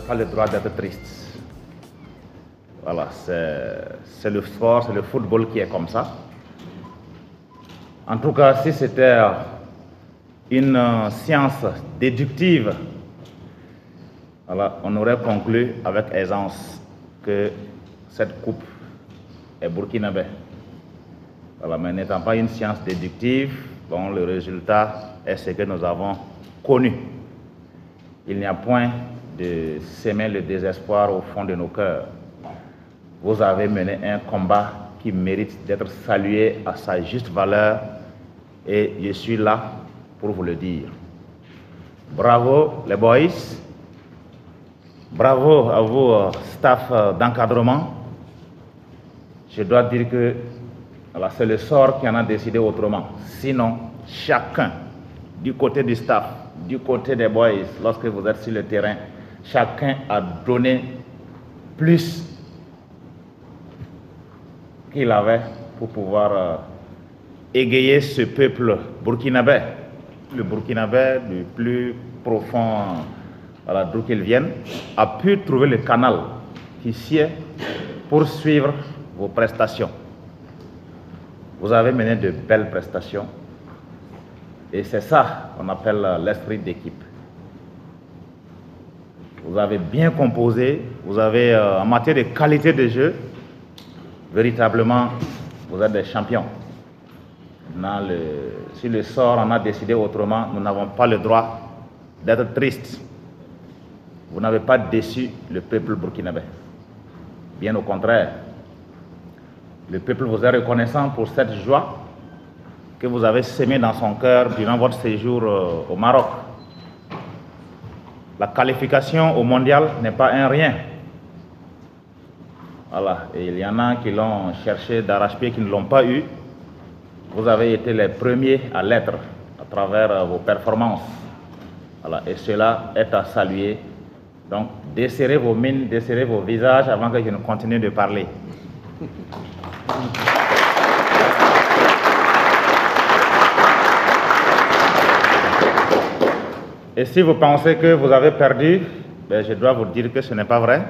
pas le droit d'être triste. Voilà, c'est le sport, c'est le football qui est comme ça. En tout cas, si c'était une science déductive, voilà, on aurait conclu avec aisance que cette coupe est burkinabé. Voilà, mais n'étant pas une science déductive, bon, le résultat est ce que nous avons connu. Il n'y a point de semer le désespoir au fond de nos cœurs. Vous avez mené un combat qui mérite d'être salué à sa juste valeur et je suis là pour vous le dire. Bravo les boys, bravo à vos staff d'encadrement. Je dois dire que voilà, c'est le sort qui en a décidé autrement. Sinon, chacun, du côté du staff, du côté des boys, lorsque vous êtes sur le terrain, chacun a donné plus qu'il avait pour pouvoir égayer ce peuple burkinabé. Le burkinabé, du plus profond, voilà, d'où qu'il vienne, a pu trouver le canal qui sied pour suivre vos prestations. Vous avez mené de belles prestations et c'est ça qu'on appelle l'esprit d'équipe. Vous avez bien composé, vous avez en matière de qualité de jeu, véritablement, vous êtes des champions. Si le sort en a décidé autrement, nous n'avons pas le droit d'être tristes. Vous n'avez pas déçu le peuple burkinabé. Bien au contraire. Le peuple vous est reconnaissant pour cette joie que vous avez sémée dans son cœur durant votre séjour au Maroc. La qualification au mondial n'est pas un rien. Voilà. Et il y en a qui l'ont cherché d'arrache-pied, qui ne l'ont pas eu. Vous avez été les premiers à l'être à travers vos performances. Voilà. Et cela est à saluer. Donc, desserrez vos mines, desserrez vos visages avant que je ne continue de parler. Et si vous pensez que vous avez perdu, ben je dois vous dire que ce n'est pas vrai.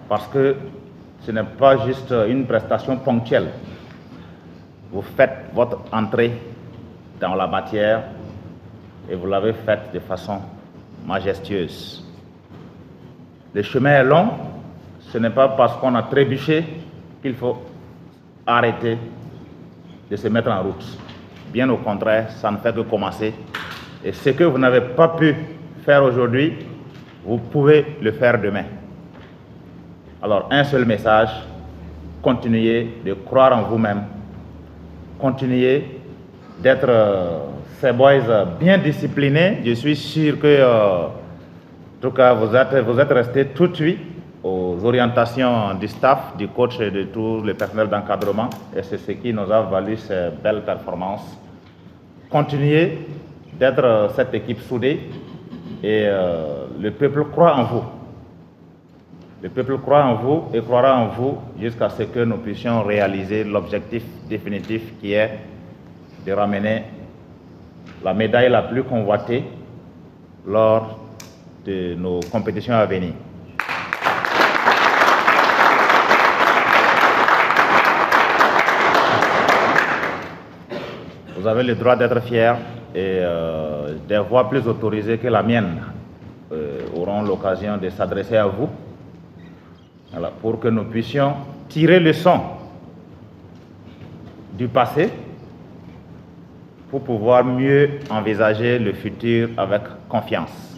Parce que ce n'est pas juste une prestation ponctuelle. Vous faites votre entrée dans la matière et vous l'avez faite de façon majestueuse. Le chemin est long, ce n'est pas parce qu'on a trébuché qu'il faut arrêter de se mettre en route. Bien au contraire, ça ne fait que commencer. Et ce que vous n'avez pas pu faire aujourd'hui, vous pouvez le faire demain. Alors, un seul message, continuez de croire en vous-même, continuez d'être ces boys bien disciplinés. Je suis sûr que, en tout cas, vous êtes restés tout de suite aux orientations du staff, du coach et de tout le personnel d'encadrement. Et c'est ce qui nous a valu ces belles performances. Continuez d'être cette équipe soudée et le peuple croit en vous. Le peuple croit en vous et croira en vous jusqu'à ce que nous puissions réaliser l'objectif définitif qui est de ramener la médaille la plus convoitée lors de nos compétitions à venir. Vous avez le droit d'être fier et des voix plus autorisées que la mienne auront l'occasion de s'adresser à vous. Voilà, pour que nous puissions tirer leçon du passé pour pouvoir mieux envisager le futur avec confiance.